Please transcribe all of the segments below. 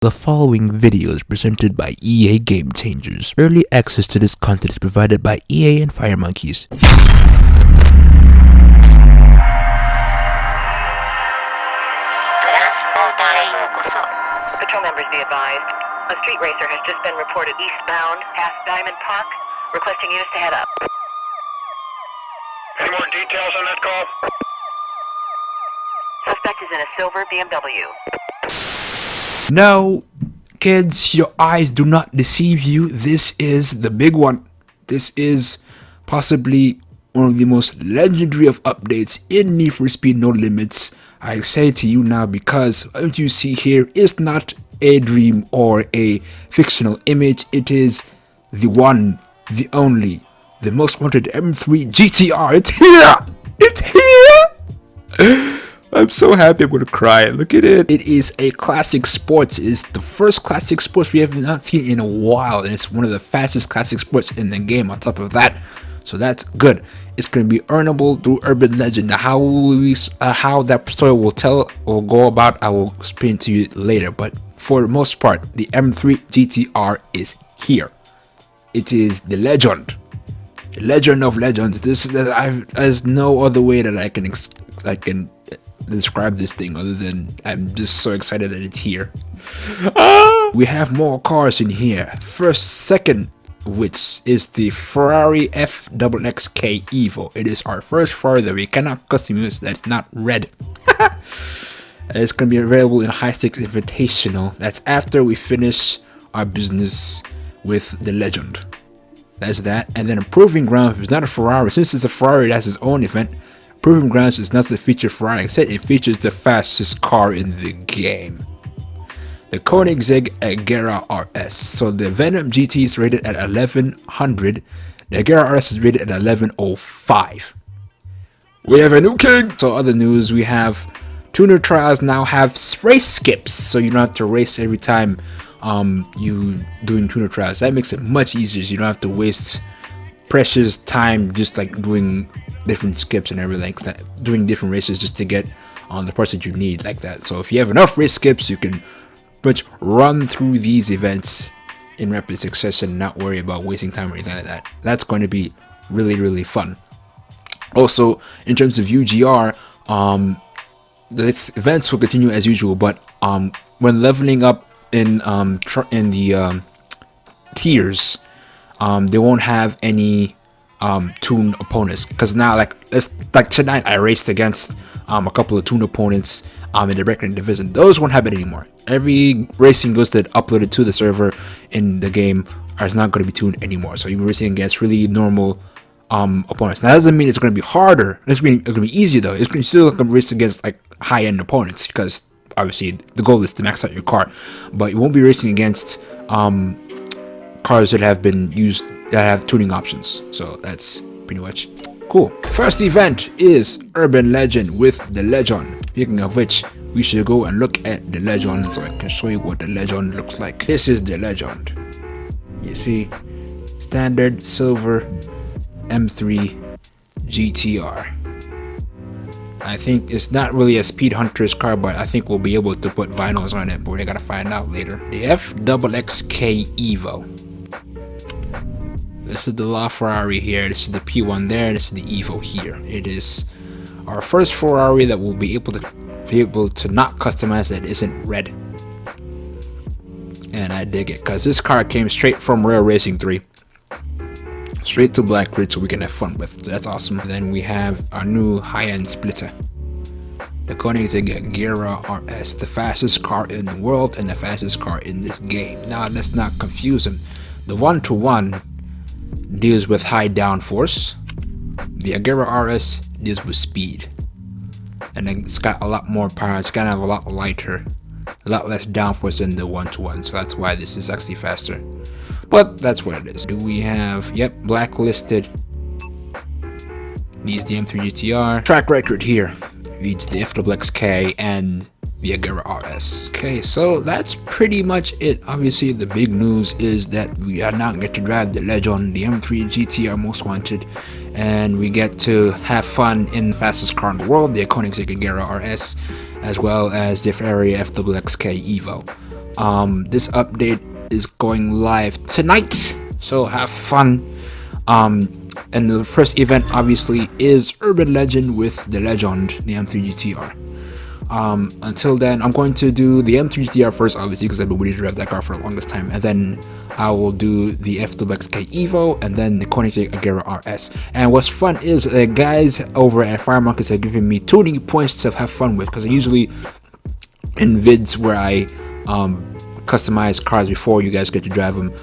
The following video is presented by EA Game Changers. Early access to this content is provided by EA and Firemonkeys. Patrol members be advised. A street racer has just been reported eastbound past Diamond Park, requesting units to head up. Any more details on that call? Suspect is in a silver BMW. No, kids, your eyes do not deceive you. This is the big one. This is possibly one of the most legendary of updates in Need for Speed No Limits. I say to you now because what you see here is not a dream or a fictional image. It is the one, the only, the most wanted M3 GTR. It's here! It's here! I'm so happy I'm gonna cry. Look at it. It is a classic sports. It is the first classic sports we have not seen in a while, and it's one of the fastest classic sports in the game on top of that. So that's good. It's gonna be earnable through urban legend. Now, how that story will go about, I will explain to you later. But for the most part, the M3 GTR is here. It is the legend. The legend of legends. There's no other way that I can describe this thing other than I'm just so excited that it's here. We have more cars in here. Second, which is the Ferrari FXX K Evo. It is our first Ferrari that we cannot customize that's not red. It's going to be available in high stakes invitational. That's after we finish our business with the legend. That's that. And then a proving ground is not a Ferrari. Since it's a Ferrari, that's its own event. Proving Grounds is not the feature Ferrari, instead it features the fastest car in the game. The Koenigsegg Agera RS. So the Venom GT is rated at 1100. The Agera RS is rated at 1105. We have a new king! So other news, we have tuner trials now have race skips. So you don't have to race every time you doing tuner trials. That makes it much easier, so you don't have to waste precious time just like doing different skips and everything, doing different races just to get on the parts that you need like that. So if you have enough race skips, you can pretty much run through these events in rapid succession and not worry about wasting time or anything like that. That's going to be really fun. Also, in terms of UGR, the events will continue as usual, but when leveling up in the tiers, they won't have any tune opponents, because now like tonight I raced against a couple of tune opponents in the Blackridge division. Those won't happen anymore. Every racing goods that uploaded to the server in the game is not going to be tuned anymore, so you're racing against really normal opponents. That doesn't mean it's going to be harder. It's going to be easy though. It's still going to race against like high-end opponents, because obviously the goal is to max out your car, but you won't be racing against cars that have been used that have tuning options. So that's pretty much cool. First event is Urban Legend with the Legend. Speaking of which, we should go and look at the Legend so I can show you what the Legend looks like. This is the Legend. You see, standard silver M3 GTR. I think it's not really a Speed Hunter's car, but I think we'll be able to put vinyls on it, but we gotta find out later. The FXX K Evo. This is the LaFerrari here, this is the P1 there, this is the Evo here. It is our first Ferrari that will be able to not customize that isn't red. And I dig it, because this car came straight from Rail Racing 3. Straight to Blackridge, so we can have fun with. That's awesome. Then we have our new high-end splitter. The Koenigsegg Agera RS, the fastest car in the world and the fastest car in this game. Now let's not confuse them. The 1-to-1 deals with high downforce. The Agera RS deals with speed, and then it's got a lot more power. It's kind of a lot lighter, a lot less downforce than the 1-to-1, so that's why this is actually faster. But that's what it is. Do we have, yep, blacklisted. Needs the M3 GTR. Track record here reads the FXX K and the Agera RS. Okay, so that's pretty much it. Obviously, the big news is that we are now get to drive the Legend, the M3 GTR Most Wanted, and we get to have fun in the fastest car in the world, the Koenigsegg Agera RS, as well as the Ferrari FXX K Evo. This update is going live tonight, so have fun. And the first event obviously is Urban Legend with the Legend, the M3 GTR. Until then, I'm going to do the M3 GTR first, obviously, because I've been waiting to rev that car for the longest time, and then I will do the FXX K Evo, and then the Koenigsegg Agera RS. And what's fun is guys over at Firemonkeys are giving me tuning points to have fun with, because usually in vids where I customize cars before you guys get to drive them,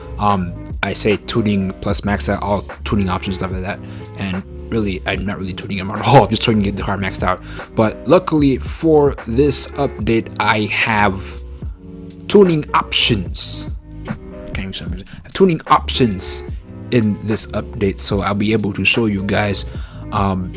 I say tuning plus max out, all tuning options, stuff like that, and really I'm not really tuning them at all. I'm just trying to get the car maxed out. But luckily for this update, I have tuning options. Tuning options in this update, so I'll be able to show you guys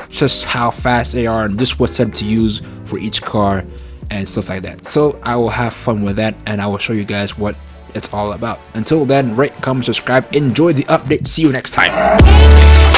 just how fast they are and just what setup to use for each car and stuff like that. So I will have fun with that, and I will show you guys what it's all about. Until then, rate, comment, subscribe, enjoy the update. See you next time.